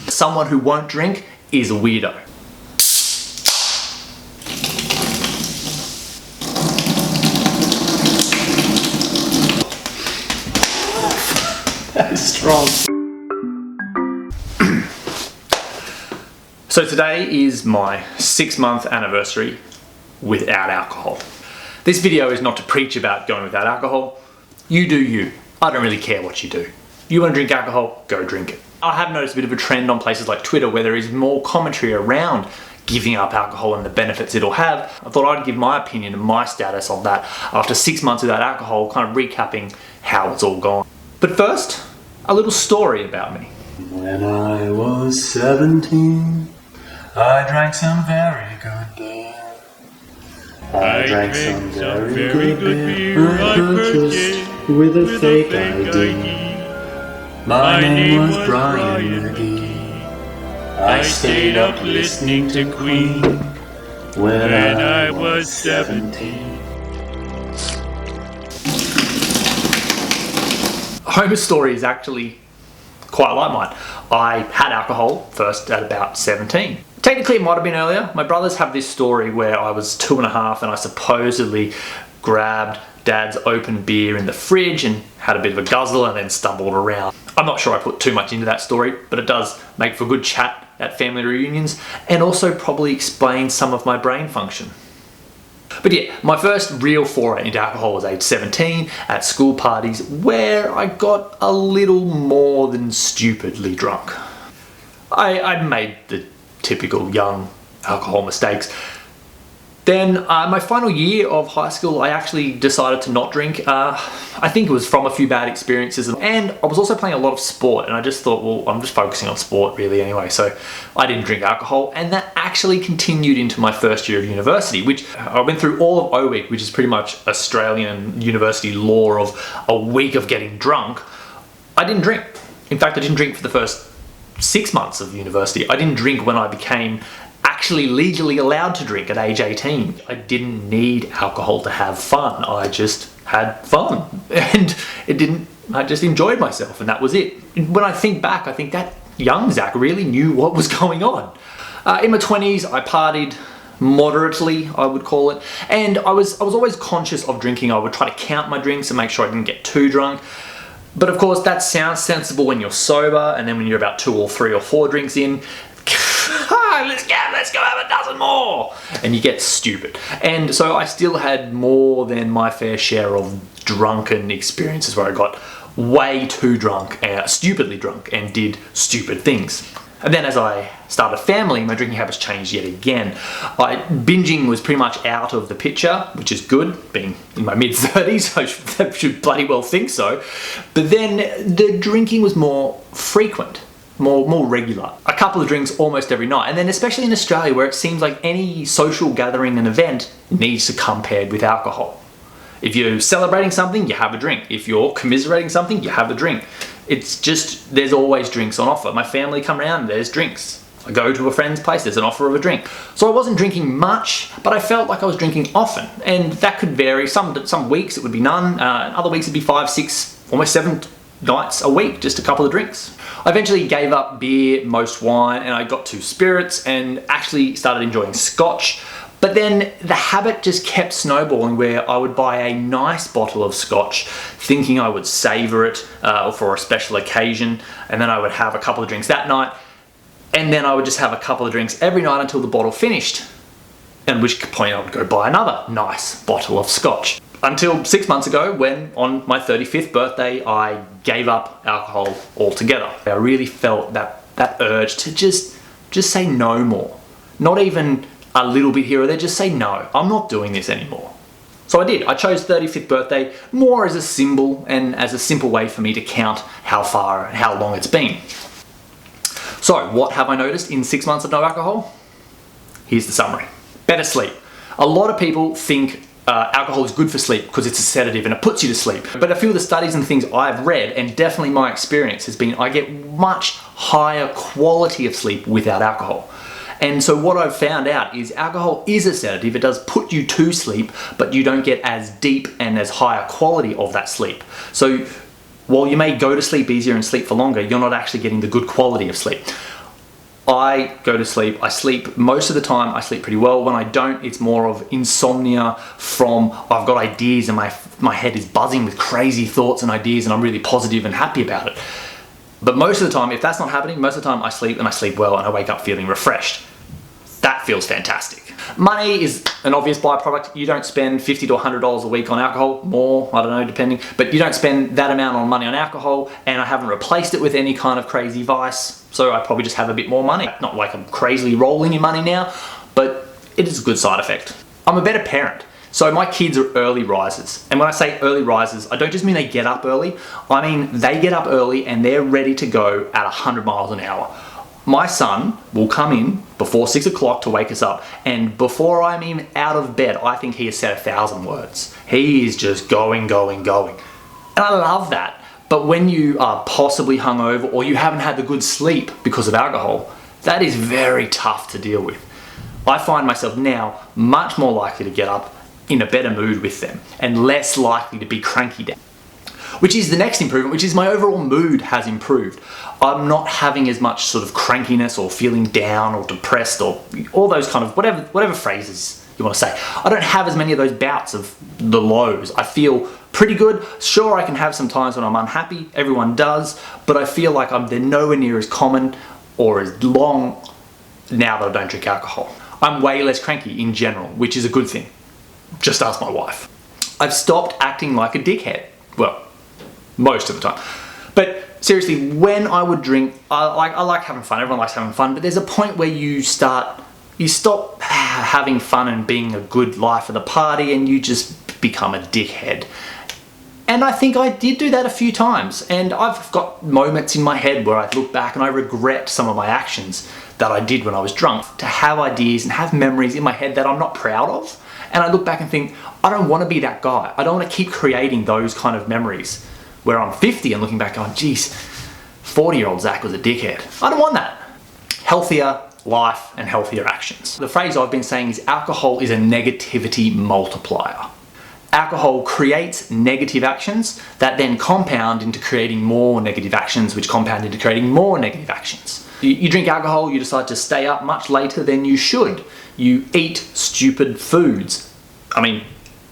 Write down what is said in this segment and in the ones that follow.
Someone who won't drink is a weirdo. That is strong. So today is my 6-month anniversary without alcohol. This video is not to preach about going without alcohol. You do you. I don't really care what you do. You want to drink alcohol, go drink it. I have noticed a bit of a trend on places like Twitter where there is more commentary around giving up alcohol and the benefits it'll have. I thought I'd give my opinion and my status on that after 6 months without alcohol, kind of recapping how it's all gone. But first, a little story about me. When I was 17, I drank some very good beer. I drank some very good beer I purchased with a fake ID. My name was Brian McGee. I stayed up listening to Queen when I was 17. Homer's story is actually quite like mine. I had alcohol first at about 17. Technically it might have been earlier. My brothers have this story where I was 2.5 and I supposedly grabbed Dad's open beer in the fridge and had a bit of a guzzle and then stumbled around. I'm not sure I put too much into that story, but it does make for good chat at family reunions and also probably explains some of my brain function. But yeah, my first real foray into alcohol was age 17 at school parties where I got a little more than stupidly drunk. I made the typical young alcohol mistakes. Then my final year of high school, I actually decided to not drink. I think it was from a few bad experiences, and I was also playing a lot of sport, and I just thought, well, I'm just focusing on sport really anyway, so I didn't drink alcohol, and that actually continued into my first year of university, which I went through all of O-Week, which is pretty much Australian university law of a week of getting drunk. I didn't drink. In fact, I didn't drink for the first 6 months of university. I didn't drink when I became actually legally allowed to drink at age 18. I didn't need alcohol to have fun. I just had fun and I just enjoyed myself and that was it. When I think back, I think that young Zach really knew what was going on. In my 20s, I partied moderately, I would call it, and I was always conscious of drinking. I would try to count my drinks and make sure I didn't get too drunk. But of course, that sounds sensible when you're sober, and then when you're about 2 or 3 or 4 drinks in, let's go have a dozen more, and you get stupid. And so I still had more than my fair share of drunken experiences where I got way too drunk, stupidly drunk, and did stupid things. And then as I started a family, my drinking habits changed yet again. Binging was pretty much out of the picture, which is good, being in my mid-30s, I should bloody well think so. But then the drinking was more frequent. More regular. A couple of drinks almost every night. And then especially in Australia where it seems like any social gathering and event needs to come paired with alcohol. If you're celebrating something, you have a drink. If you're commiserating something, you have a drink. It's just, there's always drinks on offer. My family come around, there's drinks. I go to a friend's place, there's an offer of a drink. So I wasn't drinking much, but I felt like I was drinking often. And that could vary. Some weeks it would be none, other weeks it'd be 5, 6, almost 7 nights a week, just a couple of drinks. I eventually gave up beer, most wine, and I got to spirits and actually started enjoying scotch. But then the habit just kept snowballing where I would buy a nice bottle of scotch thinking I would savor it for a special occasion, and then I would have a couple of drinks that night, and then I would just have a couple of drinks every night until the bottle finished, at which point I would go buy another nice bottle of scotch. Until 6 months ago when on my 35th birthday I gave up alcohol altogether. I really felt that urge to just say no more. Not even a little bit here or there, just say no, I'm not doing this anymore. So I did. I chose 35th birthday more as a symbol and as a simple way for me to count how long it's been. So what have I noticed in 6 months of no alcohol? Here's the summary. Better sleep. A lot of people think alcohol is good for sleep because it's a sedative and it puts you to sleep. But a few of the studies and things I've read, and definitely my experience has been, I get much higher quality of sleep without alcohol. And so what I've found out is alcohol is a sedative. It does put you to sleep, but you don't get as deep and as high a quality of that sleep. So while you may go to sleep easier and sleep for longer, you're not actually getting the good quality of sleep. I go to sleep, I sleep most of the time, I sleep pretty well. When I don't, it's more of insomnia from I've got ideas and my head is buzzing with crazy thoughts and ideas and I'm really positive and happy about it. But most of the time, if that's not happening, most of the time I sleep and I sleep well and I wake up feeling refreshed. That feels fantastic. Money is an obvious byproduct. You don't spend $50 to $100 a week on alcohol, more, I don't know, depending, but you don't spend that amount on money on alcohol, and I haven't replaced it with any kind of crazy vice, so I probably just have a bit more money. Not like I'm crazily rolling in money now, but it is a good side effect. I'm a better parent. So my kids are early risers. And when I say early risers, I don't just mean they get up early. I mean, they get up early and they're ready to go at 100 miles an hour. My son will come in before 6 o'clock to wake us up, and before I'm even out of bed, I think he has said 1,000 words. He is just going, going, going. And I love that. But when you are possibly hungover or you haven't had the good sleep because of alcohol, that is very tough to deal with. I find myself now much more likely to get up in a better mood with them and less likely to be cranky down. Which is the next improvement, which is my overall mood has improved. I'm not having as much sort of crankiness or feeling down or depressed or all those kind of whatever phrases you want to say. I don't have as many of those bouts of the lows. I feel pretty good. Sure, I can have some times when I'm unhappy. Everyone does, but I feel like they're nowhere near as common or as long now that I don't drink alcohol. I'm way less cranky in general, which is a good thing. Just ask my wife. I've stopped acting like a dickhead. Well, most of the time. But seriously, when I would drink, I like having fun. Everyone likes having fun, but there's a point where you stop having fun and being a good life of the party and you just become a dickhead. And I think I did do that a few times. And I've got moments in my head where I look back and I regret some of my actions that I did when I was drunk. To have ideas and have memories in my head that I'm not proud of. And I look back and think, I don't want to be that guy. I don't want to keep creating those kind of memories where I'm 50 and looking back going, geez, 40-year-old Zach was a dickhead. I don't want that. Healthier life and healthier actions. The phrase I've been saying is alcohol is a negativity multiplier. Alcohol creates negative actions that then compound into creating more negative actions, which compound into creating more negative actions. You drink alcohol, you decide to stay up much later than you should. You eat stupid foods. I mean,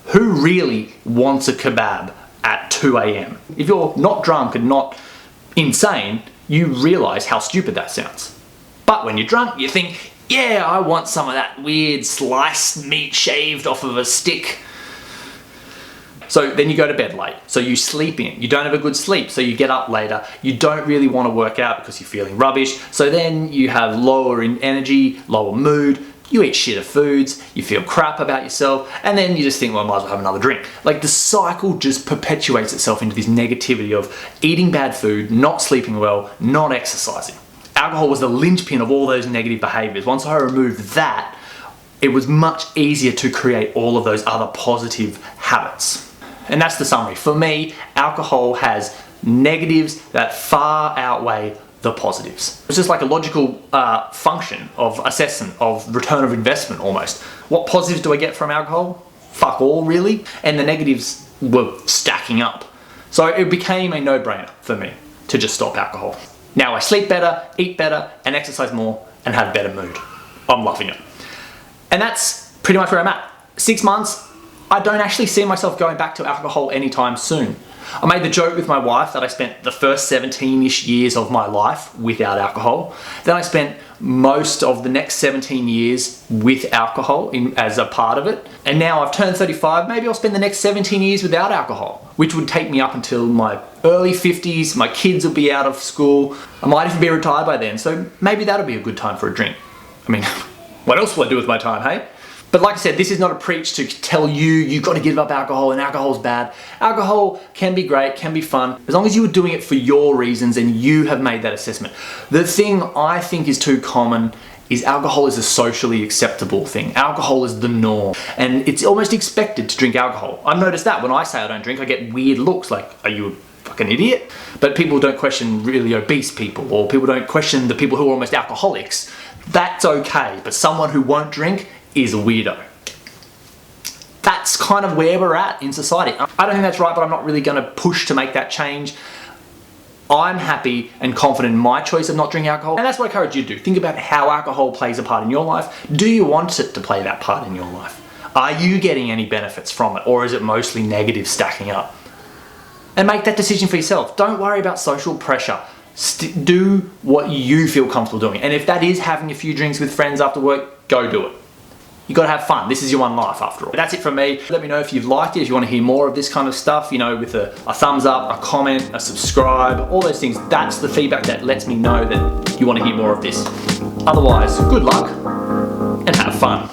who really wants a kebab at 2 a.m? If you're not drunk and not insane, you realize how stupid that sounds. But when you're drunk, you think, yeah, I want some of that weird sliced meat shaved off of a stick. So then you go to bed late, so you sleep in. You don't have a good sleep, so you get up later. You don't really want to work out because you're feeling rubbish. So then you have lower in energy, lower mood. You eat shit of foods, you feel crap about yourself, and then you just think, well, I might as well have another drink. Like the cycle just perpetuates itself into this negativity of eating bad food, not sleeping well, not exercising. Alcohol was the linchpin of all those negative behaviors. Once I removed that, it was much easier to create all of those other positive habits. And that's the summary. For me, alcohol has negatives that far outweigh the positives. It's just like a logical function of assessment, of return of investment almost. What positives do I get from alcohol? Fuck all, really. And the negatives were stacking up. So it became a no-brainer for me to just stop alcohol. Now I sleep better, eat better, and exercise more, and have better mood. I'm loving it. And that's pretty much where I'm at. 6 months, I don't actually see myself going back to alcohol anytime soon. I made the joke with my wife that I spent the first 17-ish years of my life without alcohol. Then I spent most of the next 17 years with alcohol as a part of it. And now I've turned 35, maybe I'll spend the next 17 years without alcohol, which would take me up until my early 50s. My kids will be out of school. I might even be retired by then, so maybe that'll be a good time for a drink. I mean, what else will I do with my time, hey? But like I said, this is not a preach to tell you've got to give up alcohol and alcohol's bad. Alcohol can be great, can be fun, as long as you are doing it for your reasons and you have made that assessment. The thing I think is too common is alcohol is a socially acceptable thing. Alcohol is the norm, and it's almost expected to drink alcohol. I've noticed that when I say I don't drink, I get weird looks like, are you a fucking idiot? But people don't question really obese people, or people don't question the people who are almost alcoholics. That's okay, but someone who won't drink is a weirdo. That's kind of where we're at in society. I don't think that's right, but I'm not really going to push to make that change. I'm happy and confident in my choice of not drinking alcohol, and that's what I encourage you to do. Think about how alcohol plays a part in your life. Do you want it to play that part in your life? Are you getting any benefits from it, or is it mostly negative stacking up? And make that decision for yourself. Don't worry about social pressure. Do what you feel comfortable doing. And if that is having a few drinks with friends after work, go do it. You gotta have fun. This is your one life after all. That's it from me. Let me know if you've liked it, if you wanna hear more of this kind of stuff, you know, with a thumbs up, a comment, a subscribe, all those things. That's the feedback that lets me know that you wanna hear more of this. Otherwise, good luck and have fun.